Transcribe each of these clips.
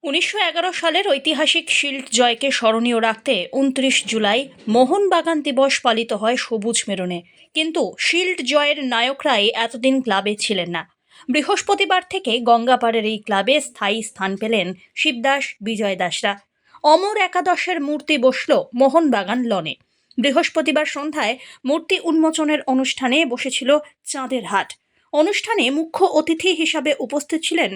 ১৯১১ সালের ঐতিহাসিক শিল্ড জয়কে স্মরণীয় রাখতে ২৯ জুলাই মোহনবাগান দিবস পালিত হয় সবুজ মেরুনে। কিন্তু শিল্ড জয়ের নায়করাই এতদিন ক্লাবে ছিলেন না। বৃহস্পতিবার থেকে গঙ্গাপাড়ের এই ক্লাবে স্থায়ী স্থান পেলেন শিবদাস, বিজয় দাসরা। অমর একাদশের মূর্তি বসল মোহনবাগান লনে। বৃহস্পতিবার সন্ধ্যায় মূর্তি উন্মোচনের অনুষ্ঠানে বসেছিল চাঁদের হাট। অনুষ্ঠানে মুখ্য অতিথি হিসাবে উপস্থিত ছিলেন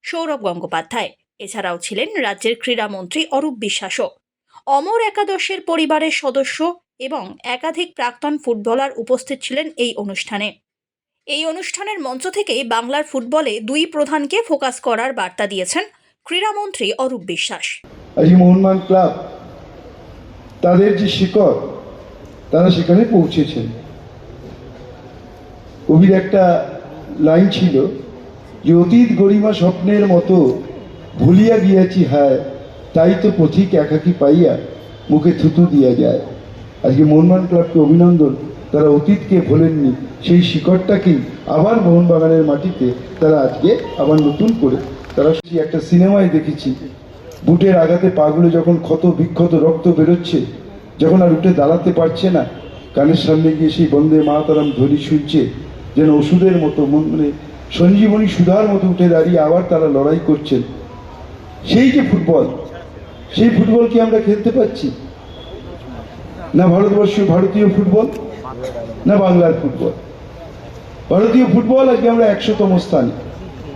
সৌরভ গঙ্গোপাধ্যায়। এছাড়াও ছিলেন রাজ্যের ক্রীড়ামন্ত্রী অরূপ বিশ্বাসও। অমর একাদশের পরিবারের সদস্য এবং একাধিক প্রাক্তন ফুটবলার উপস্থিত ছিলেন এই অনুষ্ঠানে। এই অনুষ্ঠানের মঞ্চ থেকেই বাংলার ফুটবলে দুই প্রধানকে ফোকাস করার বার্তা দিয়েছেন ক্রীড়ামন্ত্রী অরূপ বিশ্বাস। আজ মোহনবাগান ক্লাব তাদের যে শিকড়, তারা সেখানে পৌঁছেছেন। কবির একটা লাইন ছিল যে অতীত গরিমা স্বপ্নের মতো ভুলিয়া গিয়াছি হায়, তাই তো পথিক একাকী পাইয়া মুখে থুতু দিয়া যায়। আজকে মোহনবাগান ক্লাবকে অভিনন্দন, তারা অতীতকে ভোলেননি, সেই শিকড়টাকেই আবার মোহনবাগানের মাটিতে তারা আজকে আবার নতুন করে তারা একটা সিনেমায় দেখেছি, বুটের আঘাতে পাগুলো যখন ক্ষত বিক্ষত রক্ত বেরোচ্ছে, যখন আর উঠে দাঁড়াতে পারছে না, কানের সামনে গিয়ে সেই বন্দে মাতরম ধ্বনি শুনছে, যেন ওষুধের মতো মানে সঞ্জীবনী সুধার মতো উঠে দাঁড়িয়ে আবার তারা লড়াই করছেন। সেই যে ফুটবল, সেই ফুটবল কি আমরা খেলতে পাচ্ছি না? ভারতীয় ফুটবল না বাংলার ফুটবল? ভারতীয় ফুটবল আজকে আমরা ১০০তম স্থানে।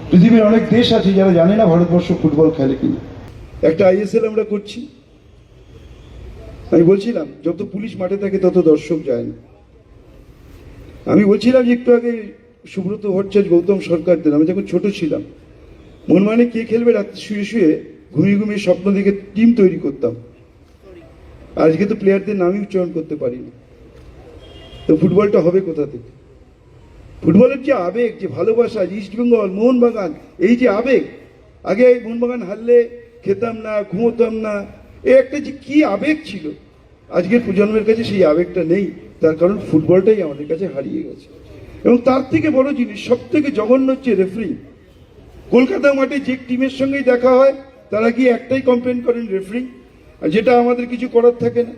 পৃথিবীর অনেক দেশ আছে যারা জানে না ভারতবর্ষ ফুটবল খেলে কিনা। একটা আইএসএল আমরা করছি, আমি বলছিলাম যত পুলিশ মাঠে থাকে তত দর্শক যায় না। আমি বলছিলাম যে একটু আগে সুব্রত ভট্টাচার্য, গৌতম সরকারদের, আমি যখন ছোট ছিলাম মোহনবাগানে কে খেলবে রাত্রে শুয়ে শুয়ে ঘুমিয়ে ঘুমিয়ে স্বপ্ন দেখে টিম তৈরি করতাম। আজকে তো প্লেয়ারদের নামই উচ্চারণ করতে পারি না। তো ফুটবলটা হবে কোথা থেকে? ফুটবলের যে আবেগ, যে ভালোবাসা, ইস্টবেঙ্গল, মোহনবাগান, এই যে আবেগ, আগে মোহনবাগান হারলে খেতাম না, ঘুমোতাম না, এ একটা যে কি আবেগ ছিল, আজকের প্রজন্মের কাছে সেই আবেগটা নেই। তার কারণ ফুটবলটাই আমাদের কাছে হারিয়ে গেছে। এবং তার থেকে বড় জিনিস, সব থেকে জঘন্য হচ্ছে রেফারি। কলকাতা মাঠে যে টিমের সঙ্গেই দেখা হয় তারা গিয়ে একটাই কমপ্লেন করেন, রেফারি, আর যেটা আমাদের কিছু করার থাকে না।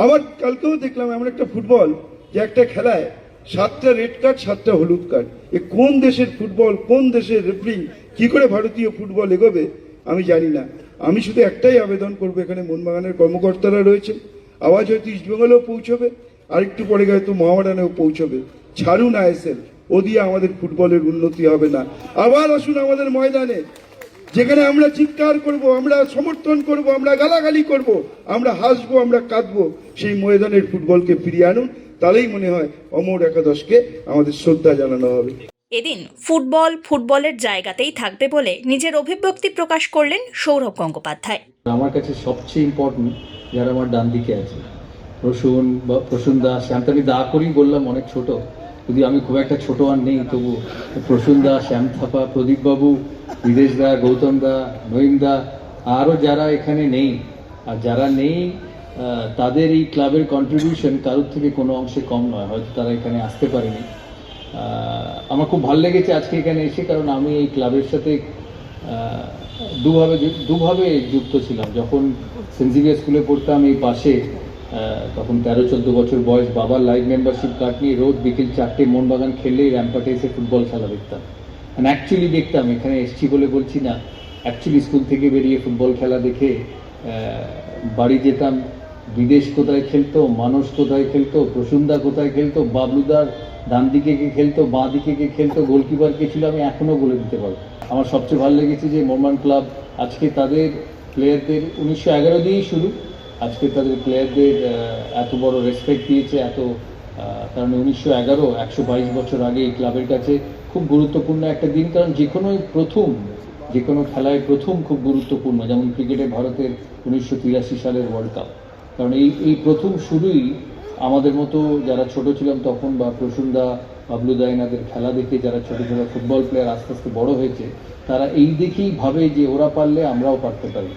আবার কালকেও দেখলাম এমন একটা ফুটবল যে একটা খেলায় 7টা রেড কার্ড, 7টা হলুদ কার্ড। এ কোন দেশের ফুটবল, কোন দেশের রেফারি? কি করে ভারতীয় ফুটবল এগোবে আমি জানি না। আমি শুধু একটাই আবেদন করবো, এখানে মোহনবাগানের কর্মকর্তারা রয়েছে, আওয়াজ হয়তো ইস্টবেঙ্গলেও পৌঁছবে, আরেকটু পরে হয়তো মোহামেডানেও পৌঁছবে। ছাড়ুন আইএসএল, ও দিয়ে আমাদের ফুটবলের উন্নতি হবে না। আবার আসুন আমাদের ময়দানে, যেখানে আমরা চিৎকার করব, আমরা সমর্থন করব, আমরা গালাগালি করব, আমরা হাসবো, আমরা কাঁদবো। সেই ময়দানের ফুটবলকে ফিরিয়ে আনুন, তাহলেই মনে হয় অমর একাদশকে আমাদের শ্রদ্ধা জানানো হবে। এদিন ফুটবলের জায়গাতেই থাকবে বলে নিজের অভিব্যক্তি প্রকাশ করলেন সৌরভ গঙ্গোপাধ্যায়। আমার কাছে সবচেয়ে ইম্পর্টেন্ট যারা আমার ডান দিকে আছে, প্রসূন দা, শ্যাম, আমি দা করেই বললাম, অনেক ছোট, যদি আমি খুব একটা ছোট আর নেই, তবু প্রসূন দা, শ্যাম থাপা, প্রদীপ বাবু, বিদেশ দা, গৌতম দা, নঈম দা, আরও যারা এখানে নেই, আর যারা নেই তাদের এই ক্লাবের কন্ট্রিবিউশন কারোর থেকে কোনো অংশে কম নয়। হয়তো তারা এখানে আসতে পারেনি। আমার খুব ভালো লেগেছে আজকে এখানে এসে, কারণ আমি এই ক্লাবের সাথে দুভাবে যুক্ত ছিলাম। যখন সেন্ট জেভিয়ার স্কুলে পড়তাম এই পাশে, তখন 13-14 বছর বয়স, বাবার লাইভ মেম্বারশিপ কার্ড নিয়ে রোজ বিকেল 4টে মোহনবাগান খেললে র্যাম্পাটে এসে ফুটবল খেলা দেখতাম। অ্যাকচুয়ালি দেখতাম, এখানে এসছি বলে বলছি না, অ্যাকচুয়ালি স্কুল থেকে বেরিয়ে ফুটবল খেলা দেখে বাড়ি যেতাম। বিদেশ কোথায় খেলতো, মানস কোথায় খেলতো, প্রসূনদা কোথায় খেলতো, বাবলুদার ডান দিকে কে খেলতো, বাঁ দিকে কে খেলতো, গোলকিপার কে ছিল, আমি এখনও বলে দিতে পারবো। আমার সবচেয়ে ভালো লেগেছে যে মোহনবাগান ক্লাব আজকে তাদের প্লেয়ারদের 1911 দিয়েই শুরু, আজকে তাদের প্লেয়ারদের এত বড় রেসপেক্ট দিয়েছে, কারণ 1911 122 বছর আগে এই ক্লাবের কাছে খুব গুরুত্বপূর্ণ একটা দিন। কারণ যে কোনো খেলায় প্রথম খুব গুরুত্বপূর্ণ, যেমন ক্রিকেটে ভারতের 1983 সালের ওয়ার্ল্ড কাপ। কারণ এই প্রথম শুরুই আমাদের মতো যারা ছোট ছিলাম তখন, বা প্রসূনদা, বাবলুদা, এনাদের খেলা দেখে যারা ছোট ছোট ফুটবল প্লেয়ার আস্তে আস্তে বড় হয়েছে, তারা এই দেখেই ভাবে যে ওরা পারলে আমরাও পারতে পারি।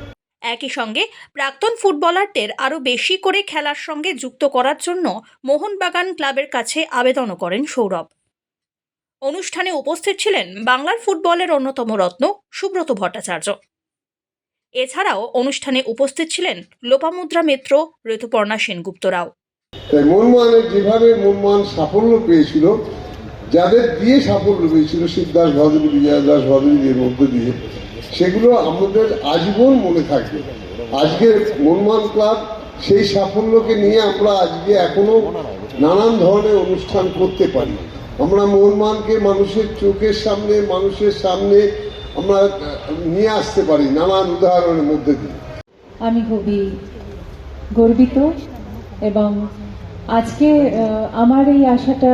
একই সঙ্গে প্রাক্তন ফুটবলারদের আরও বেশি করে খেলার সঙ্গে যুক্ত করার জন্য মোহনবাগান ক্লাবের কাছে আবেদনও করেন সৌরভ। অনুষ্ঠানে উপস্থিত ছিলেন বাংলার ফুটবলের অন্যতম রত্ন সুব্রত ভট্টাচার্য। এছাড়াও অনুষ্ঠানে উপস্থিত ছিলেন লোপামুদ্রা মিত্র, ঋতুপর্ণা সেনগুপ্তরাও। তাই মনমোহনের যেভাবে মনমোহন সাফল্য পেয়েছিল, যাদের দিয়ে সাফল্য পেয়েছিল শিবদাস ভদ্রী, বিজয়া দাস ভদ্রীদের মধ্য দিয়ে, সেগুলো আমাদের আজীবন মনে থাকবে। আজকে মনমোহন ক্লাব সেই সাফল্যকে নিয়ে আমরা আজকে এখনো নানান ধরনের অনুষ্ঠান করতে পারি। আমরা মনমোহনকে মানুষের চোখের সামনে, মানুষের সামনে আমরা নিয়ে আসতে পারি নানান উদাহরণের মধ্যে দিয়ে। আমি খুবই গর্বিত এবং আজকে আমার এই আশাটা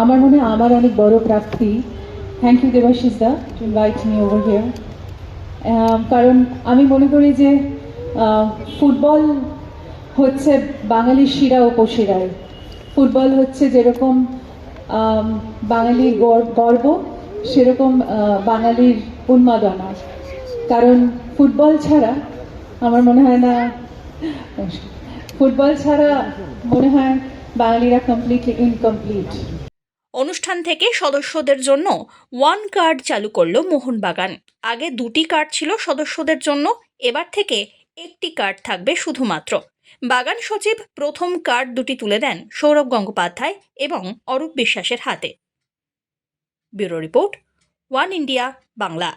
আমার মনে হয় আমার অনেক বড় প্রাপ্তি। Thank you Debashis da to invite me over here. কারণ আমি মনে করি যে ফুটবল হচ্ছে বাঙালির শিরা উপশিরায়। ফুটবল হচ্ছে যেরকম বাঙালির গর্ব, সেরকম বাঙালির উন্মাদনা। কারণ ফুটবল ছাড়া আমার মনে হয় না, ফুটবল ছাড়া মনে হয় বাঙালিরা কমপ্লিটলি ইনকমপ্লিট। অনুষ্ঠান থেকে সদস্যদের জন্য 1 কার্ড চালু করল মোহনবাগান। আগে 2টি কার্ড ছিল সদস্যদের জন্য, এবার থেকে 1টি কার্ড থাকবে শুধুমাত্র। বাগান সচিব প্রথম কার্ড 2টি তুলে দেন সৌরভ গঙ্গোপাধ্যায় এবং অরূপ বিশ্বাসের হাতে। Bureau report, one India Bangla.